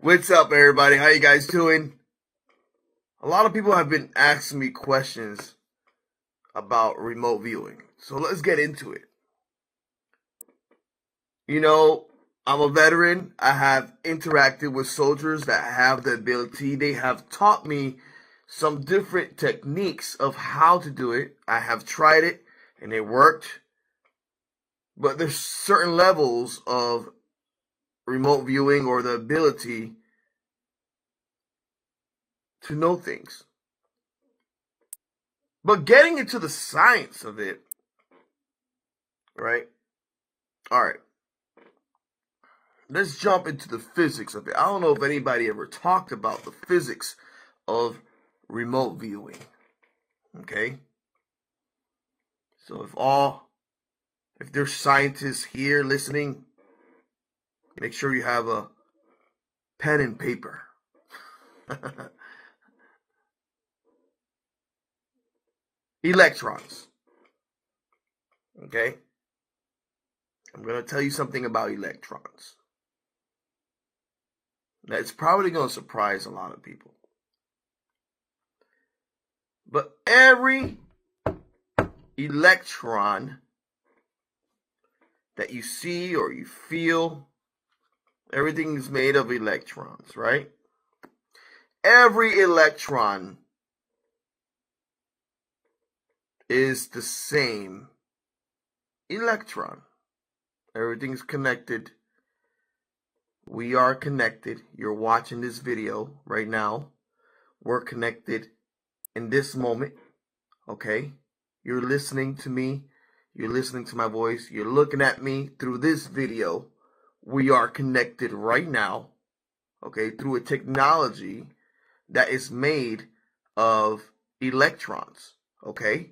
What's up, everybody? How you guys doing? A lot of people have been asking me questions about remote viewing, so let's get into it. You know, I'm a veteran. I have interacted with soldiers that have the ability. They have taught me some different techniques of how to do it. I have tried it and it worked, but there's certain levels of remote viewing or the ability to know things. But getting into the science of it, right? All right. Let's jump into the physics of it. I don't know if anybody ever talked about the physics of remote viewing. Okay? So if there's scientists here listening, make sure you have a pen and paper. Electrons. Okay? I'm going to tell you something about electrons. That's probably going to surprise a lot of people. But every electron that you see or you feel, everything is made of electrons, right? Every electron is the same electron. Everything's connected. We are connected. You're watching this video right now. We're connected in this moment. Okay? You're listening to me. You're listening to my voice. You're looking at me through this video. We are connected right now. Okay? Through a technology that is made of electrons. Okay?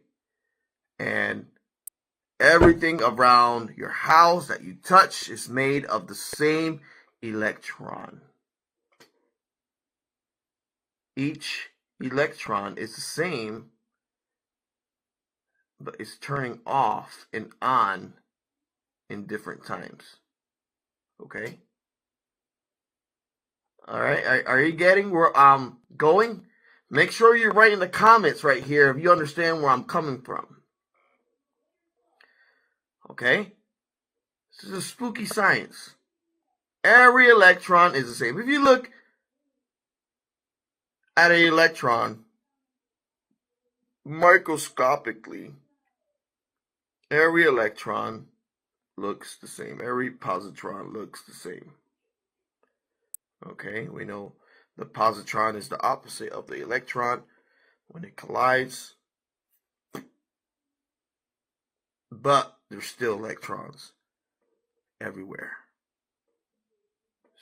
And everything around your house that you touch is made of the same electron. Each electron is the same, but it's turning off and on in different times. Okay? Alright, are you getting where I'm going? Make sure you write in the comments right here if you understand where I'm coming from. Okay? This is a spooky science. Every electron is the same. If you look at an electron microscopically, every electron looks the same. Every positron looks the same. Okay, we know the positron is the opposite of the electron when it collides. But there's still electrons everywhere.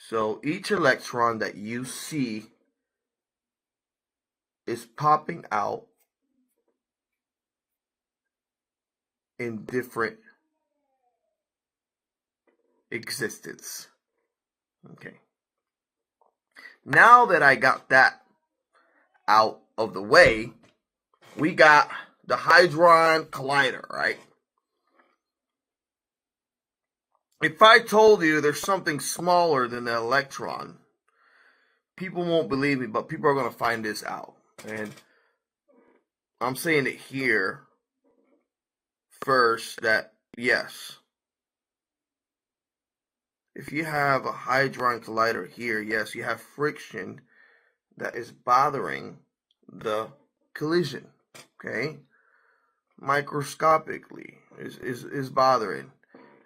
So each electron that you see is popping out in different existence. Okay. Now that I got that out of the way, we got the Hadron Collider, right? If I told you there's something smaller than the electron, people won't believe me, but people are going to find this out. And I'm saying it here first that, yes, if you have a Hadron Collider here, yes, you have friction that is bothering the collision, okay? Microscopically is bothering.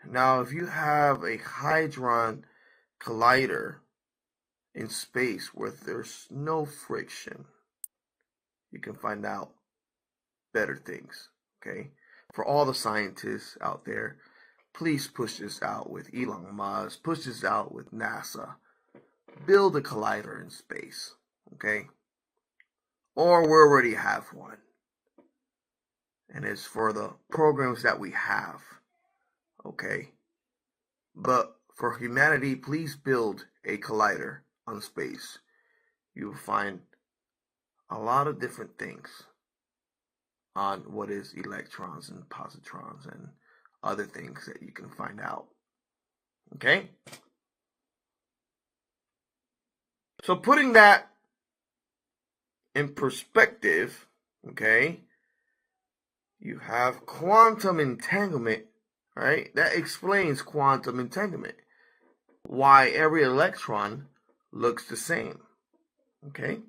Now, if you have a Hadron Collider in space where there's no friction, you can find out better things, okay? For all the scientists out there, please push this out with Elon Musk, push this out with NASA. Build a collider in space, okay? Or we already have one. And it's for the programs that we have. Okay, but for humanity, please build a collider on space. You will find a lot of different things on what is electrons and positrons and other things that you can find out. Okay? So putting that in perspective, okay, you have quantum entanglement, right? That explains quantum entanglement. Why every electron looks the same, okay?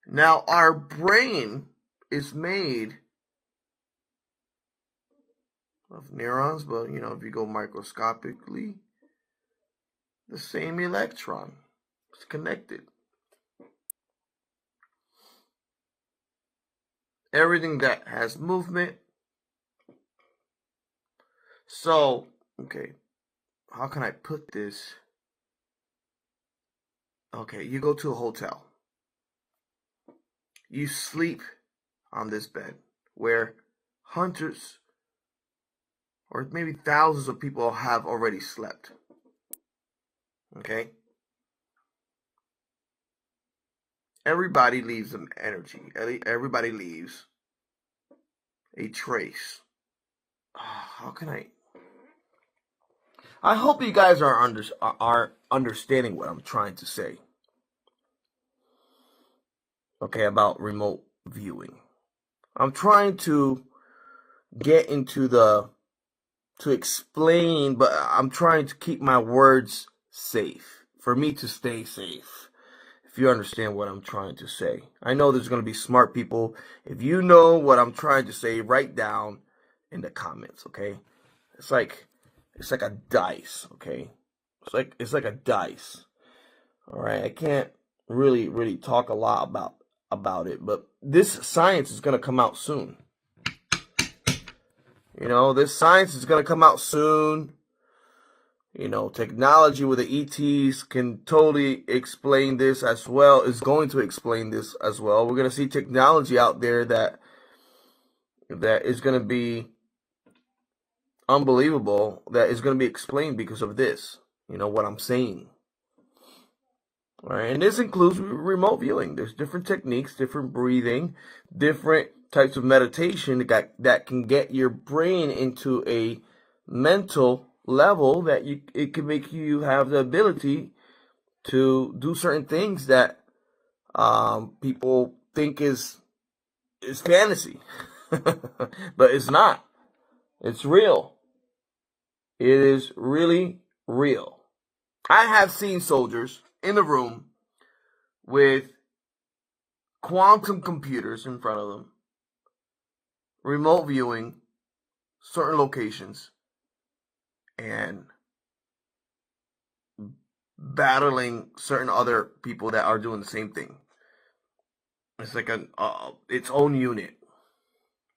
Now, our brain is made of neurons, but, if you go microscopically, the same electron is connected. Everything that has movement. So, okay, how can I put this? Okay, you go to a hotel. You sleep on this bed where hundreds or maybe thousands of people have already slept. Okay? Everybody leaves an energy. Everybody leaves a trace. How can I hope you guys are understanding what I'm trying to say. Okay, about remote viewing. I'm trying to get into to explain, but I'm trying to keep my words safe, for me to stay safe, if you understand what I'm trying to say. I know there's going to be smart people. If you know what I'm trying to say, write down in the comments, okay? It's like a dice, okay? It's like a dice. All right, I can't really talk a lot about it, but this science is going to come out soon. This science is going to come out soon. Technology with the ETs can totally explain this as well, is going to explain this as well. We're going to see technology out there that is going to be unbelievable, that is going to be explained because of this, what I'm saying. All right, and this includes remote viewing. There's different techniques, different breathing, different types of meditation that can get your brain into a mental level that it can make you have the ability to do certain things that people think is fantasy. But it's not. It's real. It is really real. I have seen soldiers in the room with quantum computers in front of them, remote viewing certain locations, and battling certain other people that are doing the same thing. It's like its own unit.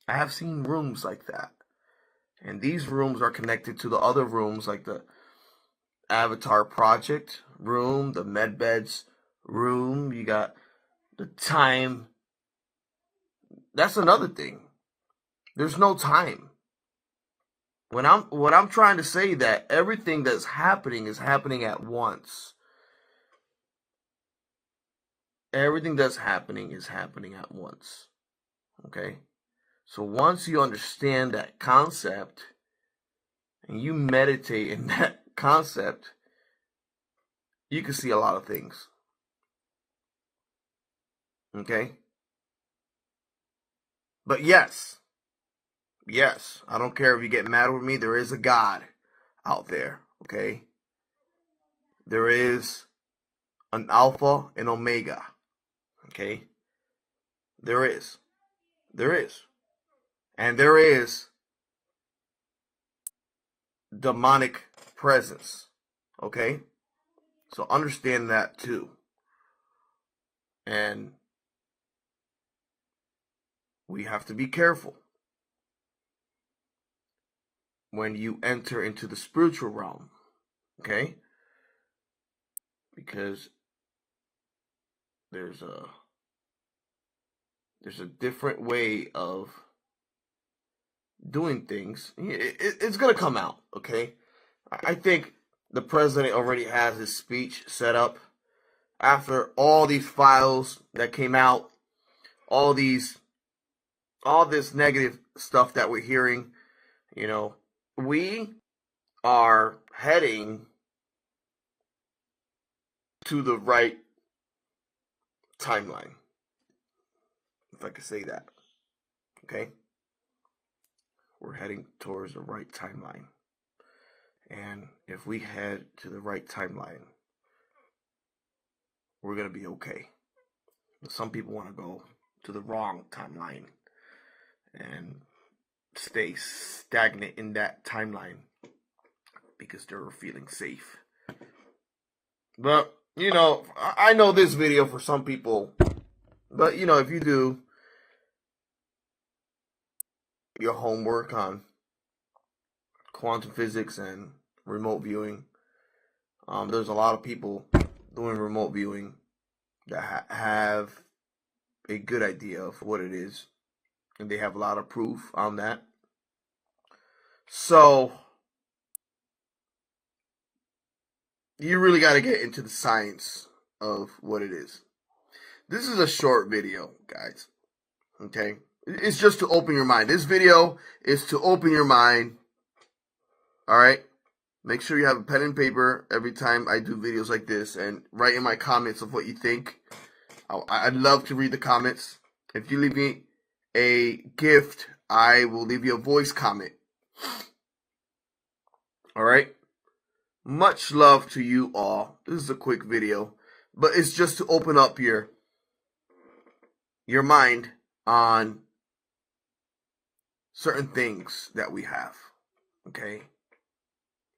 I have seen rooms like that, and these rooms are connected to the other rooms, like the Avatar Project room, the medbeds room. You got the time. That's another thing. There's no time. What I'm trying to say, that everything that's happening is happening at once. Everything that's happening is happening at once. Okay? So once you understand that concept and you meditate in that concept, you can see a lot of things. Okay? But yes, I don't care if you get mad with me, there is a God out there, okay? There is an Alpha and Omega, okay? There is. And there is demonic presence, okay? So understand that too. And we have to be careful when you enter into the spiritual realm, okay? Because there's a different way of doing things. It's going to come out, okay? I think the president already has his speech set up after all these files that came out, all this negative stuff that we're hearing. We are heading to the right timeline, if I could say that. Okay? We're heading towards the right timeline. And if we head to the right timeline, we're going to be okay. Some people want to go to the wrong timeline and stay stagnant in that timeline because they're feeling safe. But, you know, I know this video for some people, but, you know, if you do your homework on quantum physics and remote viewing, there's a lot of people doing remote viewing that have a good idea of what it is, and they have a lot of proof on that. So you really got to get into the science of what it is. This is a short video, guys. Okay? It's just to open your mind. This video is to open your mind. All right? Make sure you have a pen and paper every time I do videos like this, and write in my comments of what you think. I'd love to read the comments. If you leave me a gift, I will leave you a voice comment. All right? Much love to you all. This is a quick video, but it's just to open up your mind on certain things that we have. Okay?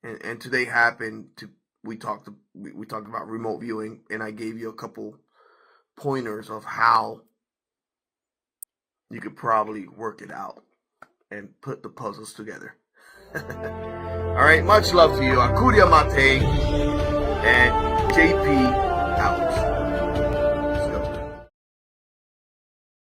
And today happened to we talked about remote viewing, and I gave you a couple pointers of how you could probably work it out and put the puzzles together. All right, much love to you, Acuria Mate and JP